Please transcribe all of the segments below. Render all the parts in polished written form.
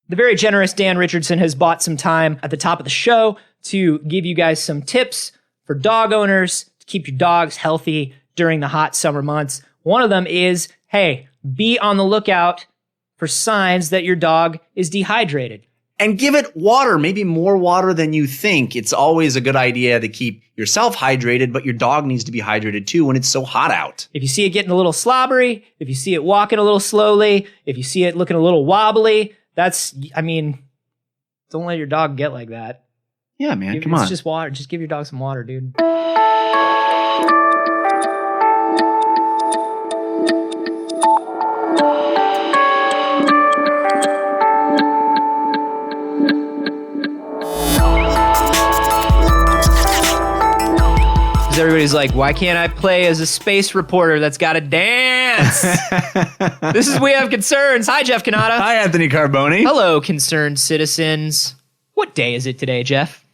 The very generous Dan Richardson has bought some time at the top of the show to give you guys some tips for dog owners to keep your dogs healthy during the hot summer months. One of them is, hey, be on the lookout for signs that your dog is dehydrated. And give it water, maybe more water than you think. It's always a good idea to keep yourself hydrated, but your dog needs to be hydrated too when it's so hot out. If you see it getting a little slobbery, if you see it walking a little slowly, if you see it looking a little wobbly, don't let your dog get like that. Yeah, man, come on. It's just water. Just give your dog some water, dude. Everybody's like, why can't I play as a space reporter that's got to dance? This is We Have Concerns. Hi, Jeff Cannata. Hi, Anthony Carboni. Hello, concerned citizens. What day is it today, Jeff?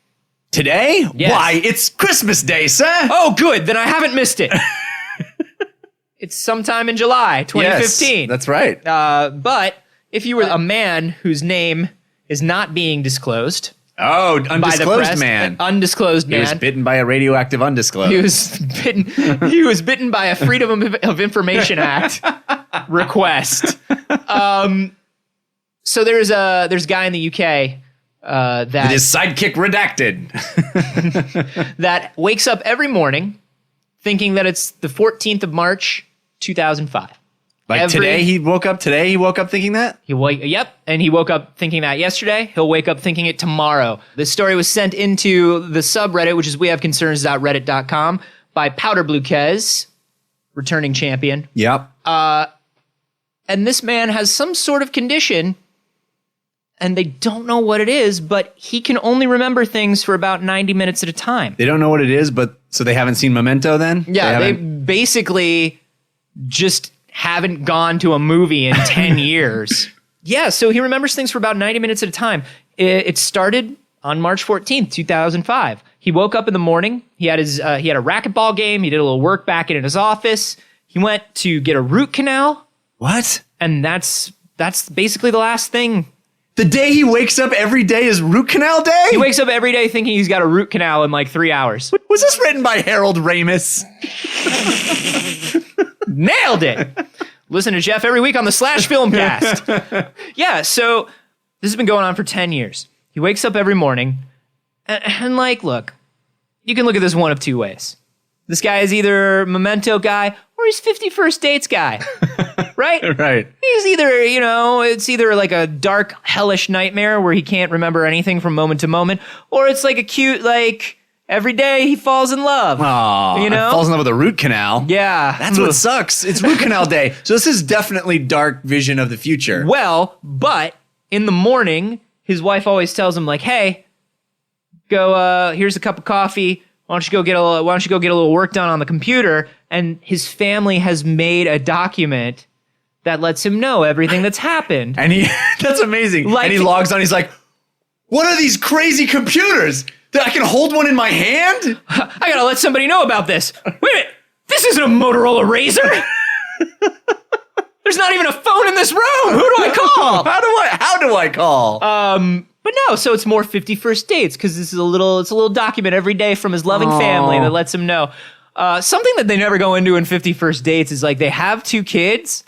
Today? Yes. Why, it's Christmas Day, sir. Oh, good. Then I haven't missed it. It's sometime in July 2015. Yes, that's right. But if you were a man whose name is not being disclosed... Oh, undisclosed press, man. Undisclosed man. He was bitten by a radioactive undisclosed. He was bitten by a Freedom of Information Act request. So there's a guy in the UK that his sidekick redacted that wakes up every morning thinking that it's the 14th of March, 2005. Today he woke up thinking that? Yep, and he woke up thinking that yesterday. He'll wake up thinking it tomorrow. This story was sent into the subreddit, which is wehaveconcerns.reddit.com, by Powder Blue Kez, returning champion. Yep. And this man has some sort of condition, and they don't know what it is, but he can only remember things for about 90 minutes at a time. They don't know what it is, but so they haven't seen Memento then? Yeah, they basically just... haven't gone to a movie in 10 years. Yeah, so he remembers things for about 90 minutes at a time. It started on March 14th, 2005. He woke up in the morning. He had a racquetball game. He did a little work back in his office. He went to get a root canal. What? And that's basically the last thing. The day he wakes up every day is root canal day? He wakes up every day thinking he's got a root canal in like 3 hours. Was this written by Harold Ramis? Nailed it. Listen to Jeff every week on the Slash Filmcast. Yeah, so this has been going on for 10 years. He wakes up every morning and look, you can look at this one of two ways. This guy is either Memento guy or he's 51st Dates guy. Right? Right. He's either, it's either like a dark, hellish nightmare where he can't remember anything from moment to moment, or it's like a cute, every day he falls in love. Aww, falls in love with a root canal. Yeah. That's what sucks. It's root canal day. So this is definitely dark vision of the future. Well, but in the morning, his wife always tells him hey, go, here's a cup of coffee. Why don't you go get a little work done on the computer? And his family has made a document that lets him know everything that's happened. And that's amazing. And he logs on. He's like, what are these crazy computers? That I can hold one in my hand? I gotta let somebody know about this. Wait a minute. This isn't a Motorola Razr. There's not even a phone in this room. Who do I call? How do I call? But no, so it's more 51st Dates because this is a little document every day from his loving family that lets him know. Something that they never go into in 51st Dates is they have 2 kids.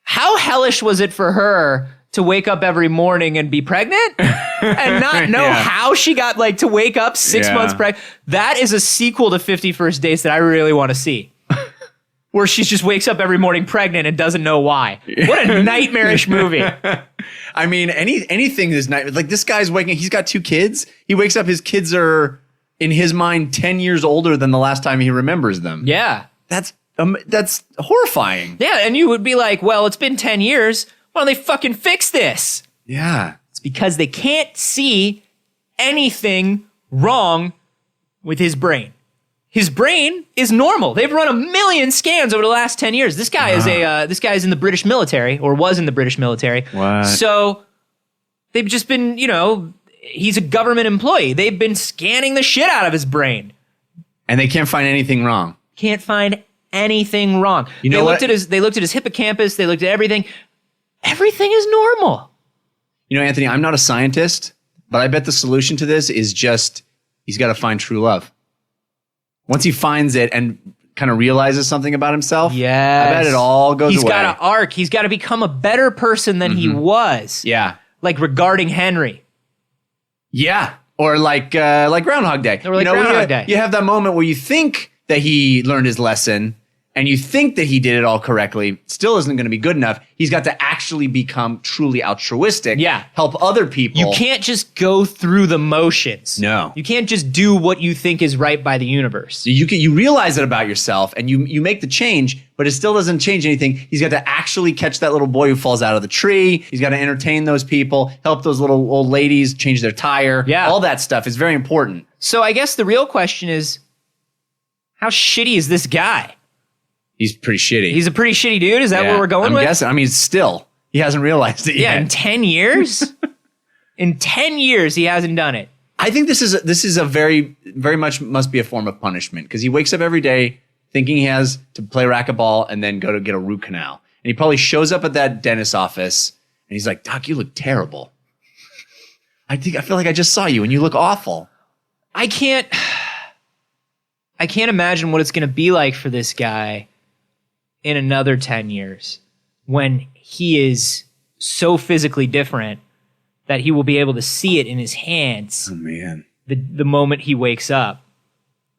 How hellish was it for her to wake up every morning and be pregnant and not know how she got to wake up 6 months pregnant? That is a sequel to 51st Dates that I really want to see. Where she just wakes up every morning pregnant and doesn't know why. What a nightmarish movie. I mean, anything is this guy's waking, he's got 2 kids. He wakes up, his kids are, in his mind, 10 years older than the last time he remembers them. Yeah. That's horrifying. Yeah, and you would be like, well, it's been 10 years. Why don't they fucking fix this? Yeah. It's because they can't see anything wrong with his brain. His brain is normal. They've run 1 million scans over the last 10 years. This guy is in the British military, or was in the British military. What? So they've just been, he's a government employee. They've been scanning the shit out of his brain. And they can't find anything wrong. Can't find anything wrong. They looked at his hippocampus. They looked at everything. Everything is normal. Anthony, I'm not a scientist, but I bet the solution to this is just he's got to find true love. Once he finds it and kind of realizes something about himself, yes. I bet it all goes away. He's got an arc. He's got to become a better person than he was. Yeah. Like regarding Henry. Yeah. Or like Groundhog Day. Or like Groundhog Day. You have that moment where you think that he learned his lesson and you think that he did it all correctly, still isn't going to be good enough. He's got to actually become truly altruistic. Yeah. Help other people. You can't just go through the motions. No. You can't just do what you think is right by the universe. You realize it about yourself and you make the change, but it still doesn't change anything. He's got to actually catch that little boy who falls out of the tree. He's got to entertain those people, help those little old ladies change their tire. Yeah. All that stuff is very important. So I guess the real question is, how shitty is this guy? He's pretty shitty. He's a pretty shitty dude? Is that what we're going with? I'm guessing. I mean, still, he hasn't realized it yet. Yeah, in 10 years? In 10 years, he hasn't done it. I think this is a very, very much must be a form of punishment because he wakes up every day thinking he has to play racquetball and then go to get a root canal. And he probably shows up at that dentist's office and he's like, Doc, you look terrible. I feel like I just saw you and you look awful. I can't imagine what it's going to be like for this guy in another 10 years when he is so physically different that he will be able to see it in his hands. Oh, man. The moment he wakes up.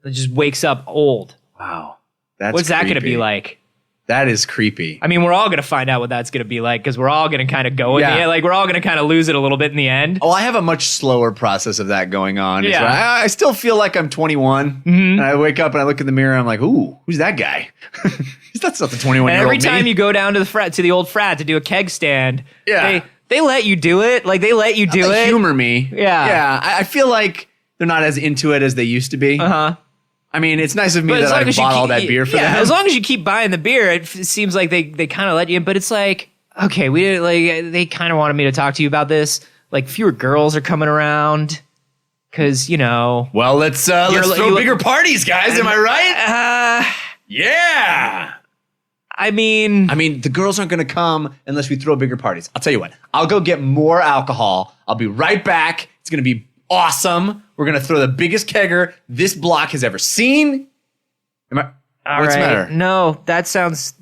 He just wakes up old. Wow. What's that going to be like? That is creepy. I mean, we're all going to find out what that's going to be like because we're all going to kind of go in Yeah. the end. Like, we're all going to kind of lose it a little bit in the end. Oh, I have a much slower process of that going on. Yeah. I still feel like I'm 21. And I wake up and I look in the mirror and I'm like, ooh, who's that guy? That's not the 21-year-old And every me. time you go down to the old frat to do a keg stand, Yeah. they let you do it. Like, they let you do They it. humor me. Yeah. Yeah. I feel like they're not as into it as they used to be. Uh-huh. I mean, it's nice of me But that as long I as you bought all keep- that beer for yeah, them. as long as you keep buying the beer, it seems like they kind of let you in. But it's like, okay, they kind of wanted me to talk to you about this. Like, fewer girls are coming around because, Well, let's throw bigger parties, guys. Am I right? Yeah. I mean, the girls aren't going to come unless we throw bigger parties. I'll tell you what. I'll go get more alcohol. I'll be right back. It's going to be awesome. We're going to throw the biggest kegger this block has ever seen. What's the matter? No, that sounds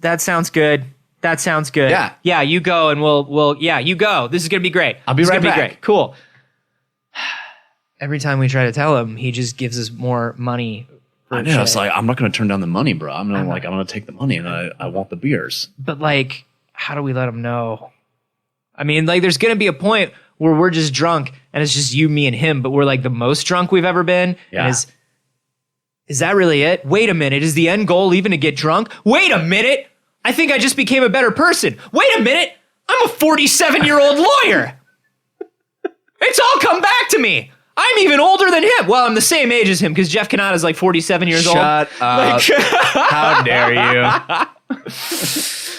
good. That sounds good. Yeah. Yeah, you go and we'll you go. This is going to be great. I'll be It's right gonna back. Be great. Cool. Every time we try to tell him, he just gives us more money. For I know. shit. It's like, I'm not going to turn down the money, bro. I'm going to take the money and I want the beers. But like, how do we let him know? I mean, like, there's going to be a point where we're just drunk and it's just you, me, and him, but we're like the most drunk we've ever been. Yeah. And is that really it? Wait a minute. Is the end goal even to get drunk? Wait a minute. I think I just became a better person. Wait a minute. I'm a 47-year-old lawyer. It's all come back to me. I'm even older than him. Well, I'm the same age as him because Jeff Kanata's like 47 years old. Shut up. How dare you?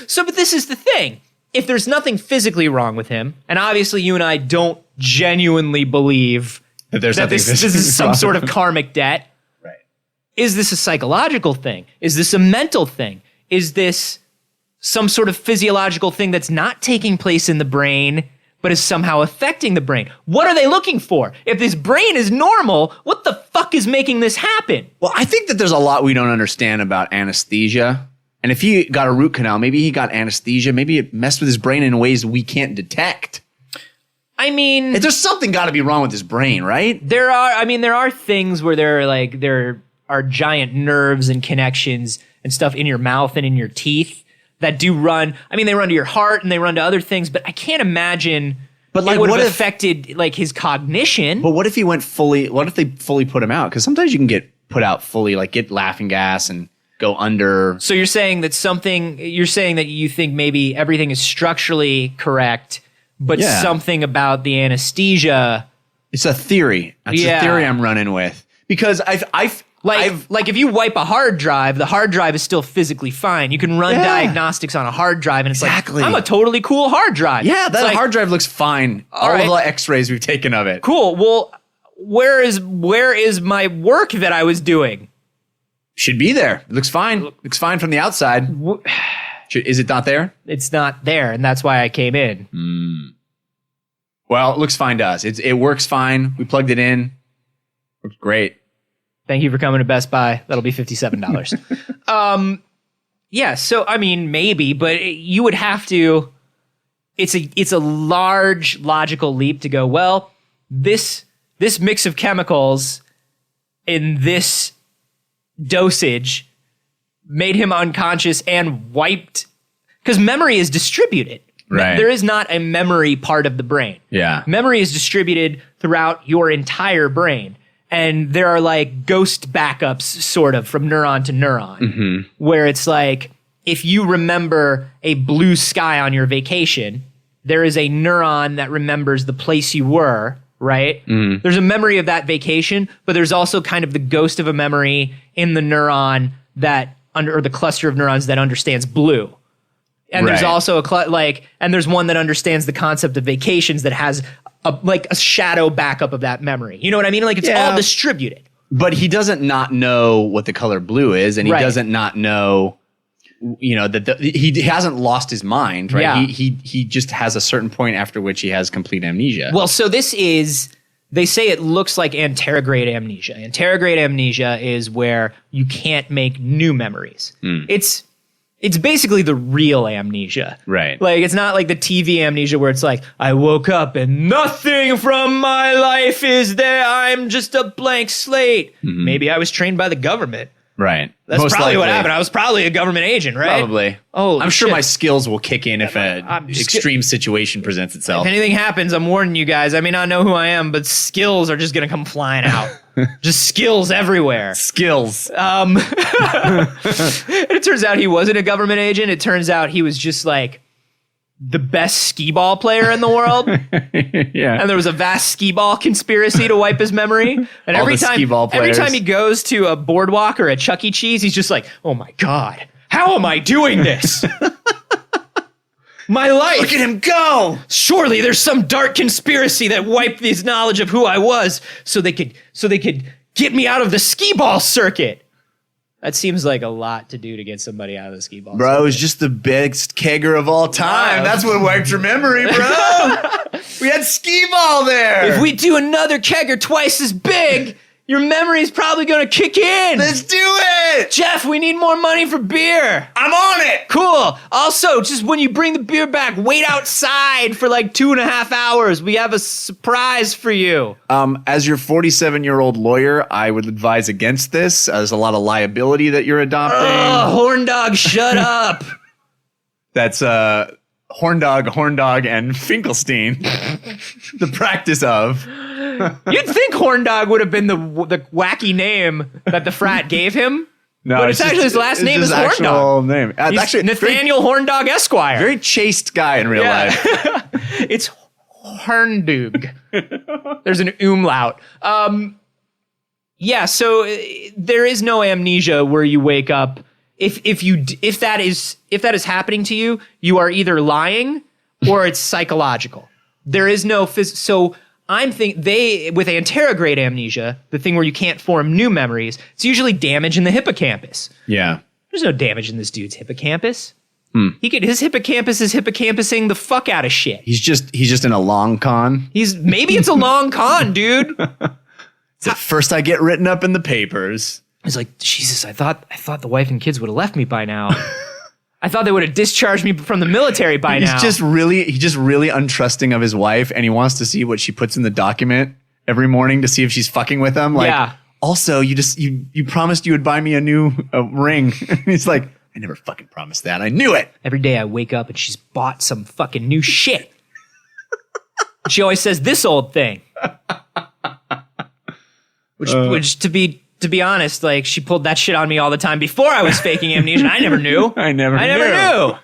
So, but this is the thing. If there's nothing physically wrong with him, and obviously you and I don't genuinely believe That there's that nothing this physically is some wrong. sort of karmic debt, Right. is this a psychological thing? Is this a mental thing? Is this some sort of physiological thing that's not taking place in the brain, but is somehow affecting the brain? What are they looking for? If this brain is normal, what the fuck is making this happen? Well, I think that there's a lot we don't understand about anesthesia. And if he got a root canal, maybe he got anesthesia. Maybe it messed with his brain in ways we can't detect. I mean, There's something got to be wrong with his brain, right? there are things where there are giant nerves and connections and stuff in your mouth and in your teeth that do run. I mean, they run to your heart and they run to other things, but I can't imagine But like, it would what have if- affected like his cognition. But what if he went fully? What if they fully put him out? Because sometimes you can get put out fully, like get laughing gas and go under. So you're saying that you think maybe everything is structurally correct, but Yeah. something about the anesthesia, It's a theory. That's Yeah. a theory I'm running with. Because I've like if you wipe a hard drive, the hard drive is still physically fine. You can run Yeah. diagnostics on a hard drive, and it's Exactly. like, I'm a totally cool hard drive. yeah, It's that like, hard drive looks fine. All right. of the X-rays we've taken of it. cool. Well, where is my work that I was doing? Should be there. It looks fine. Looks fine from the outside. Is it not there? It's not there, and that's why I came in. Well, it looks fine to us. It works fine. We plugged it in. Works great. Thank you for coming to Best Buy. That'll be $57. Yeah, so I mean, maybe, but you would have to. It's a large logical leap to go, well, this mix of chemicals in this dosage made him unconscious and wiped, because memory is distributed. Right. There is not a memory part of the brain. Yeah. Memory is distributed throughout your entire brain. And there are like ghost backups sort of from neuron to neuron, where it's like, if you remember a blue sky on your vacation, there is a neuron that remembers the place you were, right? There's a memory of that vacation, but there's also kind of the ghost of a memory in the neuron that or the cluster of neurons that understands blue. And there's also and there's one that understands the concept of vacations that has a shadow backup of that memory. You know what I mean? Like it's all distributed. But he doesn't not know what the color blue is, and he doesn't not know, that he hasn't lost his mind, right? Yeah. He just has a certain point after which he has complete amnesia. Well, so they say it looks like anterograde amnesia. Anterograde amnesia is where you can't make new memories. It's basically the real amnesia. Right. Like, it's not like the TV amnesia where it's like, I woke up and nothing from my life is there. I'm just a blank slate. Maybe I was trained by the government. Right. That's Most probably what likely. happened. I was probably a government agent, right? Probably. Oh, I'm sure shit. my skills will kick in if an just extreme situation presents itself. If anything happens, I'm warning you guys. I may not know who I am, but skills are just going to come flying out. Just skills everywhere. Skills. And it turns out he wasn't a government agent. It turns out he was just like the best skee ball player in the world. Yeah. And there was a vast skee ball conspiracy to wipe his memory. And All the skee ball every players. time he goes to a boardwalk or a Chuck E. Cheese, he's just like, oh my God, how am I doing this? My life. Look at him go. Surely there's some dark conspiracy that wiped his knowledge of who I was so they could get me out of the skee ball circuit. That seems like a lot to do to get somebody out of the skee ball Bro, circuit. it was just the biggest kegger of all time. Wow. That's what wiped your memory, bro. We had skee ball there. If we do another kegger twice as big, your memory's probably going to kick in. Let's do it. Jeff, we need more money for beer. I'm on it. Cool. Also, just when you bring the beer back, wait outside for like 2.5 hours. We have a surprise for you. As your 47-year-old lawyer, I would advise against this. There's a lot of liability that you're adopting. Horn dog, shut up. That's Horn Dog, and Finkelstein. The practice of. You'd think Horn Dog would have been the wacky name that the frat gave him. No, but it's actually his last name is Horn Dog. Name. He's Actually, Nathaniel Horn Dog Esquire. very chaste guy in real life. It's Horndug. There's an umlaut. Yeah, so there is no amnesia where you wake up. If that is happening to you, you are either lying or it's psychological. There is no so with anterograde amnesia, the thing where you can't form new memories, it's usually damage in the hippocampus. Yeah. There's no damage in this dude's hippocampus. His hippocampus is hippocampusing the fuck out of shit. He's just in a long con. Maybe it's a long con, dude. At first I get written up in the papers. He's like, Jesus, I thought the wife and kids would have left me by now. I thought they would have discharged me from the military by now. He's just really untrusting of his wife, and he wants to see what she puts in the document every morning to see if she's fucking with him. Like, Yeah. Also, you promised you would buy me a new ring. He's like, I never fucking promised that. I knew it. Every day I wake up and she's bought some fucking new shit. She always says this old thing. Which to be honest, like she pulled that shit on me all the time before I was faking amnesia. I never knew. I never knew.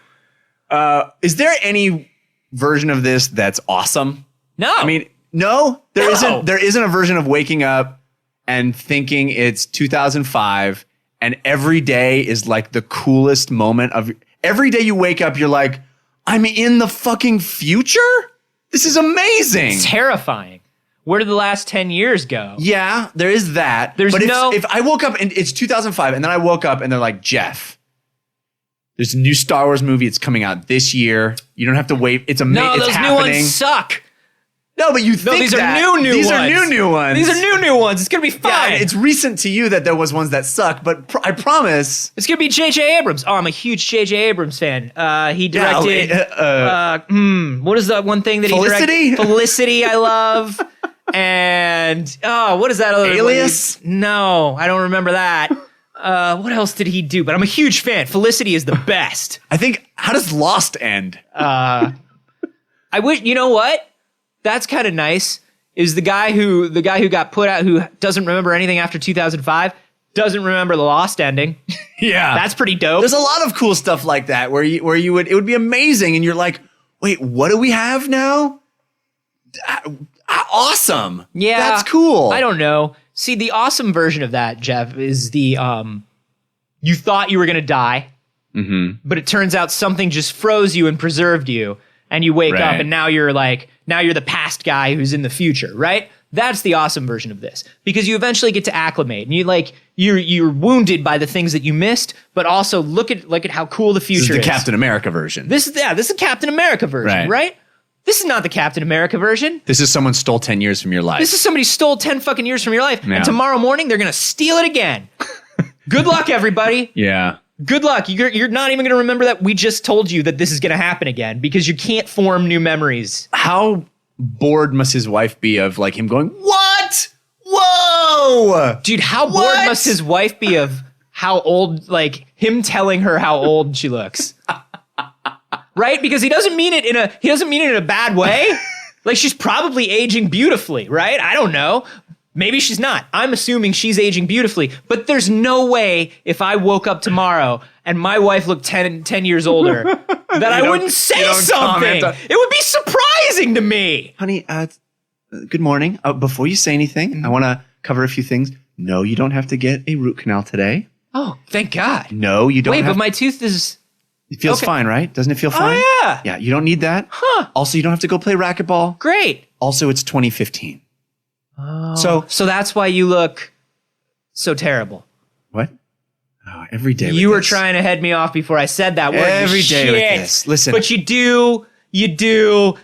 Is there any version of this that's awesome? No. I mean, no, there No. isn't. There isn't a version of waking up and thinking it's 2005 and every day is like the coolest moment of every day you wake up, you're like, I'm in the fucking future? This is amazing. It's terrifying. Where did the last 10 years go? Yeah, there is that. There's but no- if I woke up and it's 2005 and then I woke up and they're like, Jeff, there's a new Star Wars movie. It's coming out this year. You don't have to wait. It's amazing. No, It's those happening. new ones suck. No, but you think these that. are new These ones. are new ones. These are new ones. It's going to be fine. Yeah, it's recent to you that there was ones that suck, but I promise. It's going to be J.J. Abrams. Oh, I'm a huge J.J. Abrams fan. He directed... what is that one thing that Felicity? he directed? Felicity, I love. And, what is that other Alias? No, I don't remember that. What else did he do? But I'm a huge fan. Felicity is the best. I think, how does Lost end? I wish, you know what? That's kind of nice. Is the guy who got put out, who doesn't remember anything after 2005, doesn't remember the Lost ending. Yeah. That's pretty dope. There's a lot of cool stuff like that where it would be amazing and you're like, wait, what do we have now? Awesome. Yeah. That's cool. I don't know. See, the awesome version of that, Jeff, is the you thought you were going to die, but it turns out something just froze you and preserved you, and you wake up and now you're the past guy who's in the future, right? That's the awesome version of this, because you eventually get to acclimate, and you're wounded by the things that you missed, but also look at how cool the future is. This is the Captain America version. This is the Captain America version, right? This is not the Captain America version. This is someone stole 10 years from your life. This is somebody stole 10 fucking years from your life, and tomorrow morning they're gonna steal it again. Good luck, everybody. Yeah. Good luck. You're not even gonna remember that we just told you that this is gonna happen again, because you can't form new memories. How bored must his wife be of him going, what? Whoa! Dude, how bored must his wife be of how old, him telling her how old she looks? Right? Because he doesn't mean it in a bad way. She's probably aging beautifully, right? I don't know. Maybe she's not. I'm assuming she's aging beautifully. But there's no way if I woke up tomorrow and my wife looked 10 years older that I wouldn't say something. It would be surprising to me. Honey, good morning. Before you say anything, I want to cover a few things. No, you don't have to get a root canal today. Oh, thank God. No, you don't Wait, but my tooth is... It feels fine, right? Doesn't it feel fine? Oh, yeah. Yeah, you don't need that. Huh. Also, you don't have to go play racquetball. Great. Also, it's 2015. Oh. So that's why you look so terrible. What? Oh, every day You with were this. trying to head me off before I said that word. Every day with this. Listen. But you do,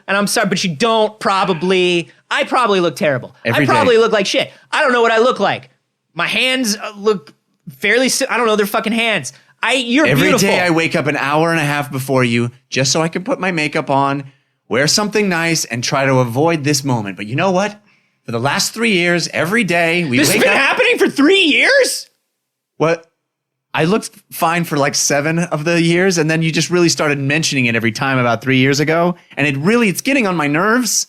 and I'm sorry, but you don't probably. I probably look terrible. Every I probably day. look like shit. I don't know what I look like. My hands look fairly, I don't know, they're fucking hands. You're Every beautiful. day I wake up an hour and a half before you just so I can put my makeup on, wear something nice, and try to avoid this moment. But you know what? For the last 3 years, every day we This has wake been up. happening for 3 years? What? I looked fine for 7 of the years, and then you just really started mentioning it every time about 3 years ago, and it's getting on my nerves.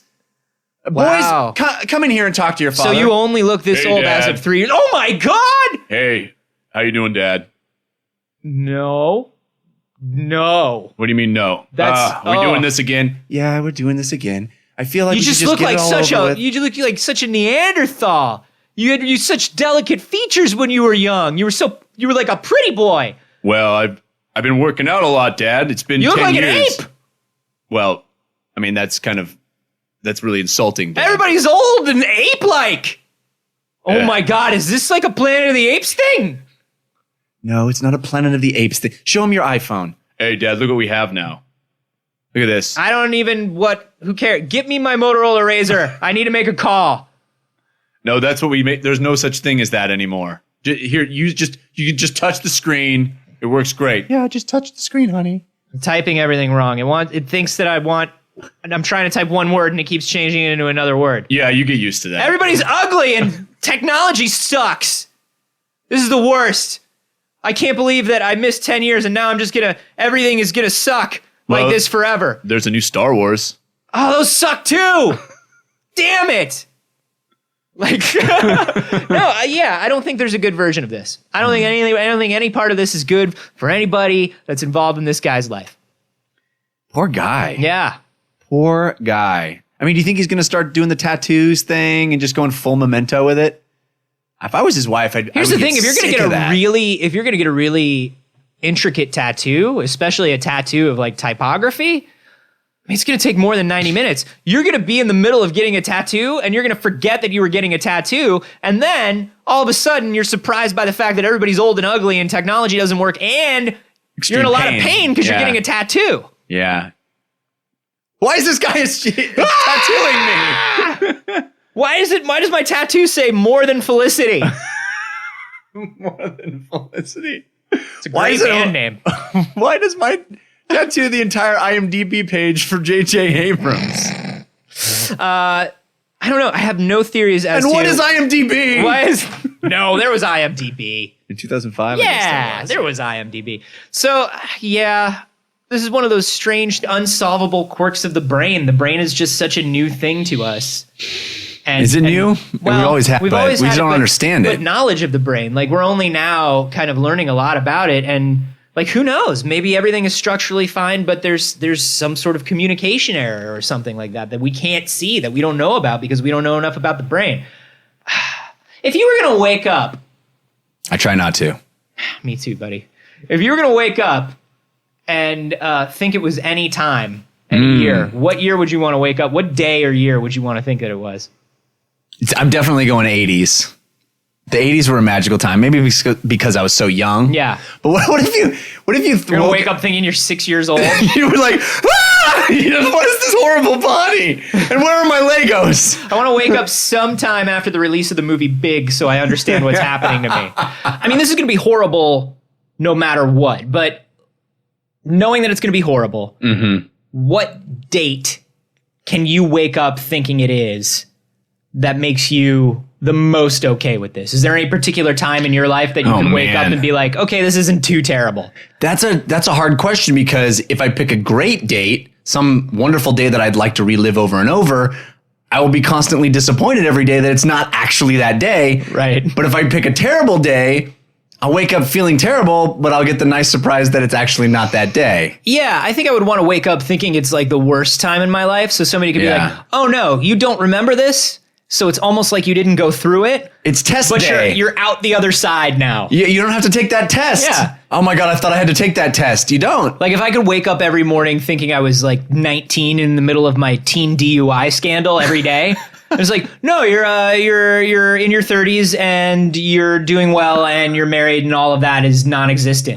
Wow. Boys, come in here and talk to your father. So you only look this Hey, old Dad. as of 3 years. Oh my God! Hey, how you doing, Dad? No. What do you mean no? That's- we doing this again? Yeah, we're doing this again. I feel like You we just should look get like it all such over a with. you look like such a Neanderthal. You had such delicate features when you were young. You were like a pretty boy. Well, I've been working out a lot, Dad. It's been You look 10 like an years. ape. Well, I mean that's really insulting, Dad. Everybody's old and ape-like. Oh Yeah. my God, is this like a Planet of the Apes thing? No, it's not a Planet of the Apes thing. Show him your iPhone. Hey, Dad, look what we have now. Look at this. I don't even who cares? Get me my Motorola Razr. I need to make a call. No, that's what we make. There's no such thing as that anymore. Here, you can just touch the screen. It works great. Yeah, just touch the screen, honey. I'm typing everything wrong. It thinks that and I'm trying to type one word and it keeps changing it into another word. Yeah, you get used to that. Everybody's ugly and technology sucks. This is the worst. I can't believe that I missed 10 years and now everything is gonna suck like Well, this forever. There's a new Star Wars. Oh, those suck too. Damn it. I don't think there's a good version of this. I don't think any part of this is good for anybody that's involved in this guy's life. Poor guy. Yeah. Poor guy. I mean, do you think he's going to start doing the tattoos thing and just going full Memento with it? If I was his wife, Here's the thing: if you're gonna get a really intricate tattoo, especially a tattoo of like typography, I mean, it's going to take more than 90 minutes. You're going to be in the middle of getting a tattoo and you're going to forget that you were getting a tattoo. And then all of a sudden you're surprised by the fact that everybody's old and ugly and technology doesn't work. And you're in a lot of pain because you're getting a tattoo. Yeah. Why is this guy tattooing me? Why does my tattoo say more than Felicity? More than Felicity. It's a great band name. Why does my tattoo the entire IMDb page for J.J. Abrams? I don't know. I have no theories as to... And what is IMDb? No, there was IMDb. In 2005? Yeah, there was IMDb. So, yeah, this is one of those strange, unsolvable quirks of the brain. The brain is just such a new thing to us. Is it new? Well, we always have, but we just don't understand it. But knowledge of the brain, like we're only now kind of learning a lot about it, and like who knows? Maybe everything is structurally fine, but there's some sort of communication error or something like that we can't see, that we don't know about because we don't know enough about the brain. If you were gonna wake up, I try not to. Me too, buddy. If you were gonna wake up and think it was any time, any year, what year would you want to wake up? What day or year would you want to think that it was? I'm definitely going 80s. The 80s were a magical time. Maybe because I was so young. Yeah. But what if you You're gonna wake up thinking you're 6 years old? You were like, what is this horrible body? And where are my Legos? I want to wake up sometime after the release of the movie Big so I understand what's happening to me. I mean, this is going to be horrible no matter what, but knowing that it's going to be horrible, what date can you wake up thinking it is that makes you the most okay with this? Is there any particular time in your life that you can wake up and be like, okay, this isn't too terrible? That's a hard question, because if I pick a great date, some wonderful day that I'd like to relive over and over, I will be constantly disappointed every day that it's not actually that day. Right. But if I pick a terrible day, I'll wake up feeling terrible, but I'll get the nice surprise that it's actually not that day. Yeah, I think I would want to wake up thinking it's like the worst time in my life, so somebody could be like, oh no, you don't remember this? So it's almost like you didn't go through it. It's test day. But you're out the other side now. You don't have to take that test. Yeah. Oh my God, I thought I had to take that test. You don't. Like if I could wake up every morning thinking I was like 19 in the middle of my teen DUI scandal every day. It's like, no, you're in your 30s and you're doing well and you're married and all of that is non-existent.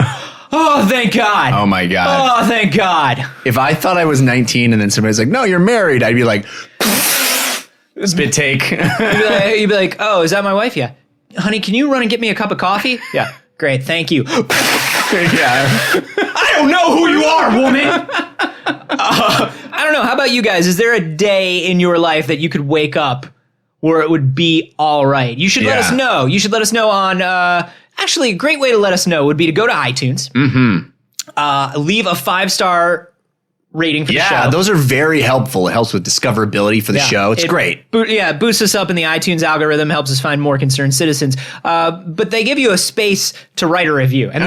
Oh, thank God. Oh my God. Oh, thank God. If I thought I was 19 and then somebody's like, no, you're married, I'd be like, spit take. You'd be like, oh, is that my wife? Yeah. Honey, can you run and get me a cup of coffee? Yeah. Great. Thank you. Yeah. I don't know who you are, woman. I don't know. How about you guys? Is there a day in your life that you could wake up where it would be all right? You should let us know. You should let us know on, actually, a great way to let us know would be to go to iTunes, leave a 5-star rating for the show. Yeah, those are very helpful. It helps with discoverability for the show. It's great. Boosts us up in the iTunes algorithm, helps us find more concerned citizens. But they give you a space to write a review. And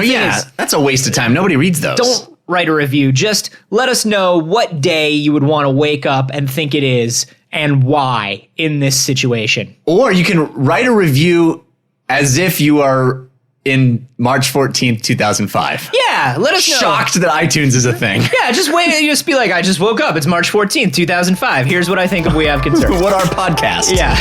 that's a waste of time. Nobody reads those. Don't write a review. Just let us know what day you would want to wake up and think it is and why in this situation. Or you can write a review as if you are in March 14th, 2005. Yeah, let us know. Shocked that iTunes is a thing. Yeah, just wait. You just be like, I just woke up. It's March 14th, 2005. Here's what I think of We Have Concerns. What our podcast. Yeah.